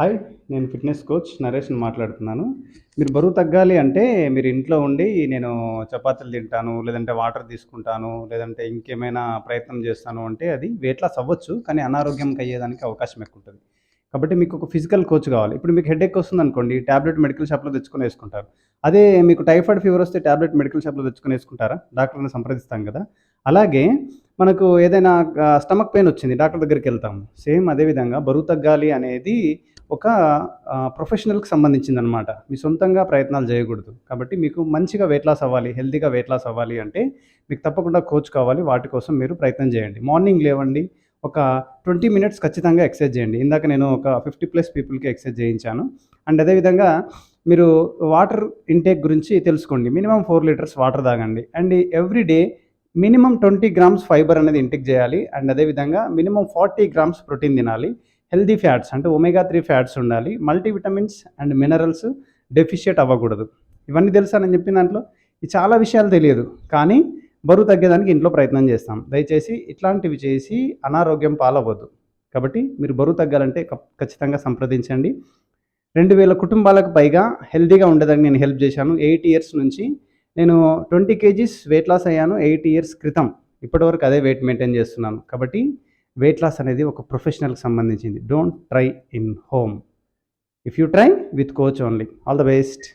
Hi! నేను fitness coach నరేష్‌ని మాట్లాడుతున్నాను. మీరు బరువు తగ్గాలి అంటే మీరు ఇంట్లో ఉండి నేను చపాతీలు తింటాను, లేదంటే వాటర్ తీసుకుంటాను, లేదంటే ఇంకేమైనా ప్రయత్నం చేస్తాను అంటే అది వెయిట్ లాస్ అవ్వచ్చు. కానీ అనారోగ్యంకి అయ్యేదానికి అవకాశం ఎక్కువుంటది. కాబట్టి మీకు ఒక ఫిజికల్ కోచ్ కావాలి. ఇప్పుడు మీకు హెడేక్ వస్తుందనుకోండి, టాబ్లెట్ మెడికల్ షాప్‌లో తెచ్చుకొని యేసుకుంటారు. అదే మీకు టైఫాయిడ్ ఫీవర్ వస్తే టాబ్లెట్ మెడికల్ షాప్‌లో తెచ్చుకొని యేసుకుంటారా? డాక్టర్‌ని సంప్రదిస్తాం కదా! అలాగే మనకు ఏదైనా స్టమక్ పెయిన్ వచ్చింది డాక్టర్ దగ్గరికెళ్తాము. సేమ్ అదే విధంగా బరువు తగ్గాలి అనేది ఒక ప్రొఫెషనల్‌కి సంబంధించిందనమాట. మీ సొంతంగా ప్రయత్నాలు చేయకూడదు. కాబట్టి మీకు మంచిగా వెయిట్ లాస్ అవ్వాలి, హెల్తీగా వెయిట్ లాస్ అవ్వాలి అంటే మీకు తప్పకుండా కోచ్ కావాలి. వాటి కోసం మీరు ప్రయత్నం చేయండి. మార్నింగ్ లేవండి. ఒక 20 మినిట్స్ ఖచ్చితంగా ఎక్సర్సైజ్ చేయండి. ఇందాక నేను ఒక 50+ పీపుల్‌కి ఎక్సర్సైజ్ చేయించాను. అండ్ అదే విధంగా మీరు వాటర్ ఇంటేక్ గురించి తెలుసుకోండి. మినిమమ్ 4 లీటర్స్ వాటర్ తాగండి. And every day minimum 20 grams fibre అనేది ఇంటేక్ చేయాలి. అండ్ అదే విధంగా మినిమమ్ 40 గ్రామ్స్ ప్రోటీన్ తినాలి. హెల్తీ ఫ్యాట్స్ అంటే ఒమేగా 3 ఫ్యాట్స్ ఉండాలి. మల్టీవిటమిన్స్ అండ్ మినరల్స్ డెఫిషియేట్ అవ్వకూడదు. ఇవన్నీ తెలుసా నేను చెప్పిన దాంట్లో? ఈ చాలా విషయాలు తెలియదు. కానీ బరువు తగ్గేదానికి ఇంట్లో ప్రయత్నం చేస్తాం. దయచేసి ఇట్లాంటివి చేసి అనారోగ్యం పాలవ్వద్దు. కాబట్టి మీరు బరువు తగ్గాలంటే ఖచ్చితంగా సంప్రదించండి. 2000 కుటుంబాలకు పైగా హెల్తీగా ఉండేదానికి నేను హెల్ప్ చేశాను. 8 ఇయర్స్ నుంచి నేను 20 కేజీస్ వెయిట్ లాస్ అయ్యాను 8 ఇయర్స్ క్రితం. ఇప్పటివరకు అదే వెయిట్ మెయింటైన్ చేస్తున్నాను. కాబట్టి వెయిట్ లాస్ అనేది ఒక ప్రొఫెషనల్‌కి సంబంధించింది. Don't try in home. If you try with coach only. All the best.